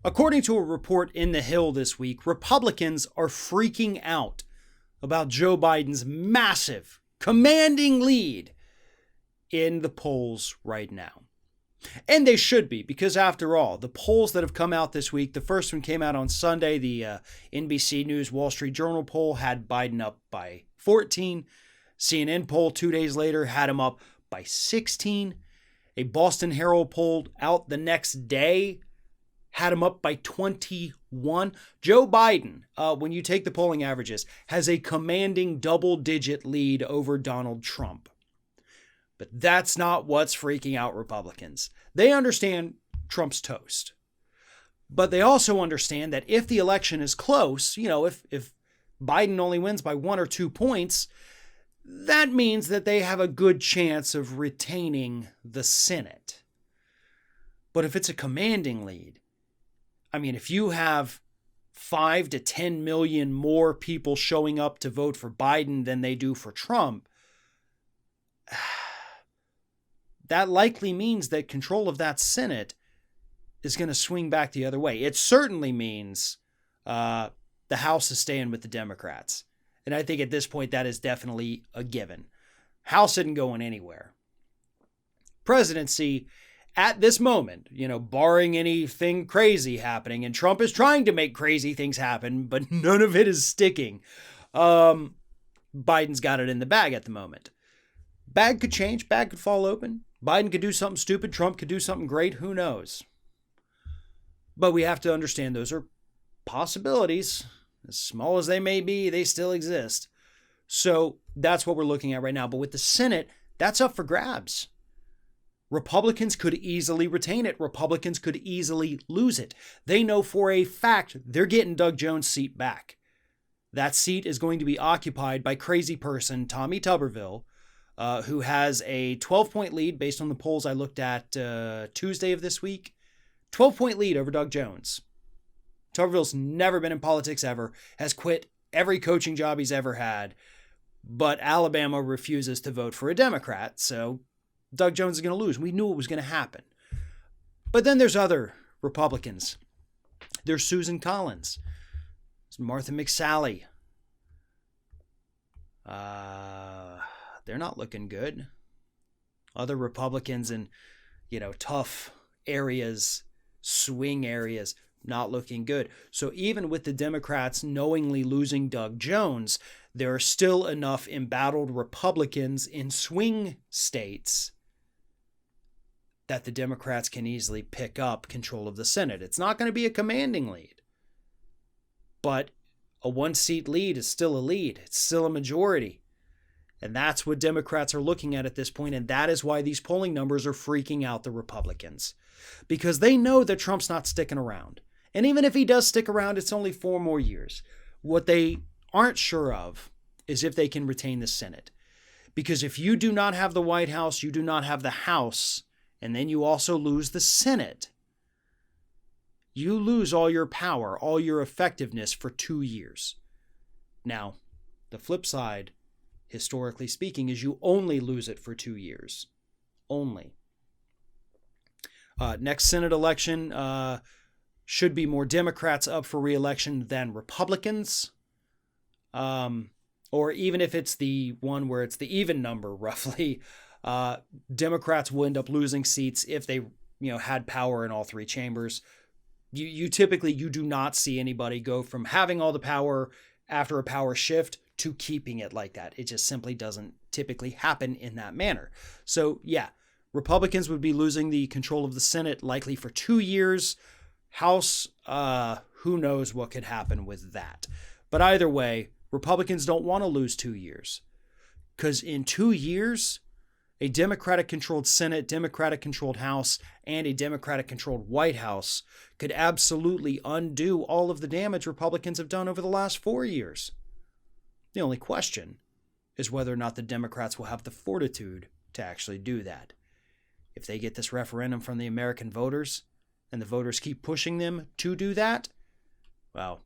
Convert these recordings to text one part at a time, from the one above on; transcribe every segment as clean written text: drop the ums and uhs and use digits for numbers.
According to a report in The Hill this week, Republicans are freaking out about Joe Biden's massive, commanding lead in the polls right now. And they should be, because after all, the polls that have come out this week, the first one came out on Sunday. The NBC News Wall Street Journal poll had Biden up by 14. CNN poll 2 days later had him up by 16. A Boston Herald poll out the next day had him up by 21. Joe Biden, when you take the polling averages, has a commanding double-digit lead over Donald Trump. But that's not what's freaking out Republicans. They understand Trump's toast. But they also understand that if the election is close, if Biden only wins by 1 or 2 points, that means that they have a good chance of retaining the Senate. But if it's a commanding lead, if you have 5 to 10 million more people showing up to vote for Biden than they do for Trump, that likely means that control of that Senate is going to swing back the other way. It certainly means the House is staying with the Democrats. And I think at this point that is definitely a given. House isn't going anywhere. Presidency, at this moment, barring anything crazy happening, and Trump is trying to make crazy things happen, but none of it is sticking. Biden's got it in the bag at the moment. Bag could change, bag could fall open. Biden could do something stupid, Trump could do something great, who knows? But we have to understand those are possibilities. As small as they may be, they still exist. So that's what we're looking at right now. But with the Senate, that's up for grabs. Republicans could easily retain it. Republicans could easily lose it. They know for a fact they're getting Doug Jones' seat back. That seat is going to be occupied by crazy person Tommy Tuberville, who has a 12-point lead based on the polls I looked at Tuesday of this week. 12-point lead over Doug Jones. Tuberville's never been in politics ever, has quit every coaching job he's ever had, but Alabama refuses to vote for a Democrat, so Doug Jones is going to lose. We knew it was going to happen. But then there's other Republicans. There's Susan Collins. There's Martha McSally. They're not looking good. Other Republicans in, tough areas, swing areas, not looking good. So even with the Democrats knowingly losing Doug Jones, there are still enough embattled Republicans in swing states that the Democrats can easily pick up control of the Senate. It's not going to be a commanding lead, but a 1-seat lead is still a lead. It's still a majority. And that's what Democrats are looking at this point, and that is why these polling numbers are freaking out the Republicans. Because they know that Trump's not sticking around. And even if he does stick around, it's only 4 more years. What they aren't sure of is if they can retain the Senate. Because if you do not have the White House, you do not have the House, and then you also lose the Senate, you lose all your power, all your effectiveness for 2 years. Now, the flip side, historically speaking, is you only lose it for 2 years. Only. Next Senate election should be more Democrats up for re-election than Republicans. Or even if it's the one where it's the even number, roughly, Democrats will end up losing seats if they had power in all 3 chambers. You typically do not see anybody go from having all the power after a power shift to keeping it like that. It just simply doesn't typically happen in that manner. So yeah, Republicans would be losing the control of the Senate likely for 2 years. House, who knows what could happen with that. But either way, Republicans don't want to lose 2 years. Because in 2 years, a Democratic-controlled Senate, Democratic-controlled House, and a Democratic-controlled White House could absolutely undo all of the damage Republicans have done over the last 4 years. The only question is whether or not the Democrats will have the fortitude to actually do that. If they get this referendum from the American voters, and the voters keep pushing them to do that, well,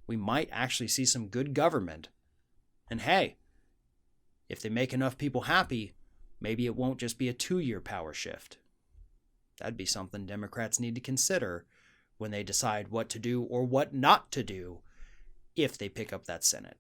we might actually see some good government. And hey, if they make enough people happy, maybe it won't just be a 2-year power shift. That'd be something Democrats need to consider when they decide what to do or what not to do if they pick up that Senate.